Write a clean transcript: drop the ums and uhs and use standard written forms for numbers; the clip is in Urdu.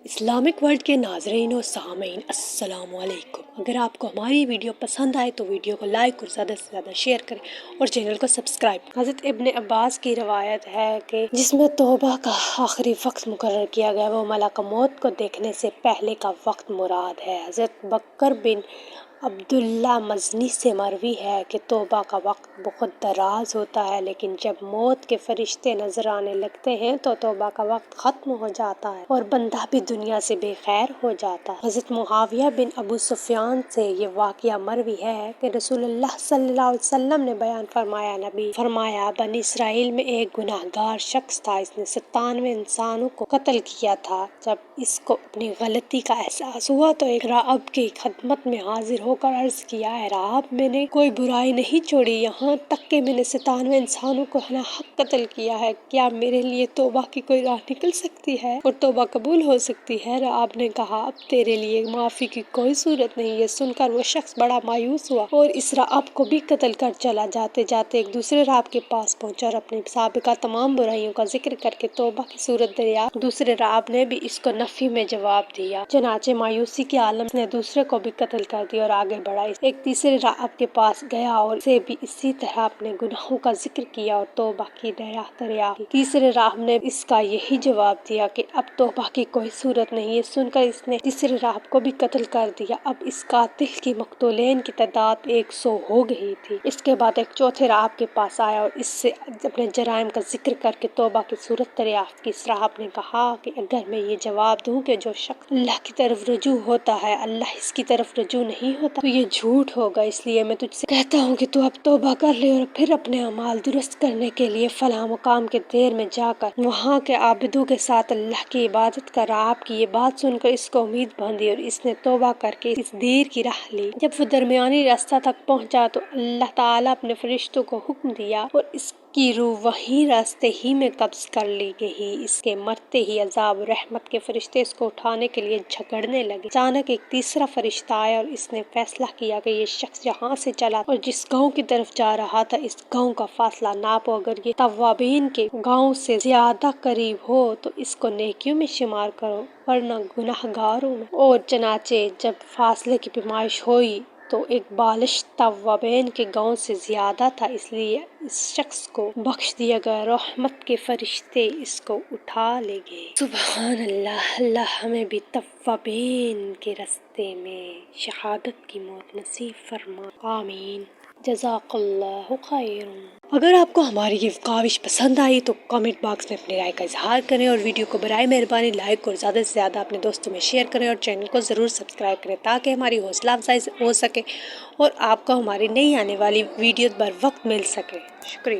اسلامک ورلڈ کے ناظرین و سامعین السلام علیکم۔ اگر آپ کو ہماری ویڈیو پسند آئے تو ویڈیو کو لائک اور زیادہ سے زیادہ شیئر کریں اور چینل کو سبسکرائب کریں۔ حضرت ابن عباس کی روایت ہے کہ جس میں توبہ کا آخری وقت مقرر کیا گیا وہ ملک موت کو دیکھنے سے پہلے کا وقت مراد ہے۔ حضرت بکر بن عبداللہ مزنی سے مروی ہے کہ توبہ کا وقت بہت دراز ہوتا ہے، لیکن جب موت کے فرشتے نظر آنے لگتے ہیں تو توبہ کا وقت ختم ہو جاتا ہے اور بندہ بھی دنیا سے بے خیر ہو جاتا ہے۔ حضرت معاویہ بن ابو سفیان سے یہ واقعہ مروی ہے کہ رسول اللہ صلی اللہ علیہ وسلم نے بیان فرمایا، نبی فرمایا بنی اسرائیل میں ایک گناہگار شخص تھا، اس نے 97 انسانوں کو قتل کیا تھا۔ جب اس کو اپنی غلطی کا احساس ہوا تو ایک راہب کی خدمت میں حاضر ہو کر عرض کیا، اے راہب، میں نے کوئی برائی نہیں چھوڑی، یہاں تک کہ میں نے 97 انسانوں کو ناحق قتل کیا ہے، کیا میرے لیے توبہ کی کوئی راہ نکل سکتی ہے اور توبہ قبول ہو سکتی ہے؟ راہب نے کہا، اب تیرے لیے معافی کی کوئی صورت نہیں۔ یہ سن کر وہ شخص بڑا مایوس ہوا اور اس راہب کو بھی قتل کر چلا۔ جاتے جاتے ایک دوسرے راہب کے پاس پہنچا اور اپنی سابقہ تمام برائیوں کا ذکر کر کے توبہ کی صورت دریافت۔ دوسرے راہب نے بھی اس کو نفی میں جواب دیا، چنانچہ مایوسی کے عالم نے دوسرے کو بھی قتل کر دیا اور آگے بڑھا۔ ایک تیسرے راہب کے پاس گیا اور اسے بھی اسی طرح اپنے گناہوں کا ذکر کیا اور توبہ کی دریافت کی۔ تیسرے راہب نے اس کا یہی جواب دیا کہ اب توبہ کی کوئی صورت نہیں۔ یہ سن کر اس نے تیسرے راہب کو بھی قتل کر دیا۔ اب اس قاتل کی مقتولین کی تعداد 100 ہو گئی تھی۔ اس کے بعد ایک چوتھے راہب کے پاس آیا اور اس سے اپنے جرائم کا ذکر کر کے توبہ کی صورت دریافت کی۔ اس راہب نے کہا کہ اگر میں یہ جواب دوں کہ جو شخص اللہ کی طرف رجوع ہوتا ہے اللہ اس کی طرف رجوع نہیں ہوتا تو یہ جھوٹ ہوگا، اس لیے میں تجھ سے کہتا ہوں کہ تو اب توبہ کر لے اور پھر اپنے اعمال درست کرنے کے لیے فلاں مقام کے دیر میں جا کر وہاں کے عابدوں کے ساتھ اللہ کی عبادت کر۔ راہب کی یہ بات سن کر اس کو امید بندھی اور اس نے توبہ کر کے اس دیر کی راہ لی۔ جب وہ درمیانی راستہ تک پہنچا تو اللہ تعالیٰ اپنے فرشتوں کو حکم دیا اور اس کی روح وہیں راستے ہی میں قبض کر لی گئی۔ اس کے مرتے ہی عذاب و رحمت کے فرشتے اس کو اٹھانے کے لیے جھگڑنے لگے۔ اچانک ایک تیسرا فرشتہ آیا اور اس نے فیصلہ کیا کہ یہ شخص یہاں سے چلا اور جس گاؤں کی طرف جا رہا تھا اس گاؤں کا فاصلہ ناپو، اگر یہ توابین کے گاؤں سے زیادہ قریب ہو تو اس کو نیکیوں میں شمار کرو ورنہ گناہگاروں میں۔ اور چنانچہ جب فاصلے کی پیمائش ہوئی تو ایک بالش توابین کے گاؤں سے زیادہ تھا، اس لیے اس شخص کو بخش دیا گیا۔ رحمت کے فرشتے اس کو اٹھا لے گئے۔ سبحان اللہ، اللہ ہمیں بھی توابین کے راستے میں شہادت کی موت نصیب فرما، آمین۔ جزاک اللہ خیر۔ اگر آپ کو ہماری یہ کاوش پسند آئی تو کامنٹ باکس میں اپنی رائے کا اظہار کریں اور ویڈیو کو برائے مہربانی لائک اور زیادہ سے زیادہ اپنے دوستوں میں شیئر کریں اور چینل کو ضرور سبسکرائب کریں تاکہ ہماری حوصلہ افزائی ہو سکے اور آپ کو ہماری نئی آنے والی ویڈیو بر وقت مل سکے۔ شکریہ۔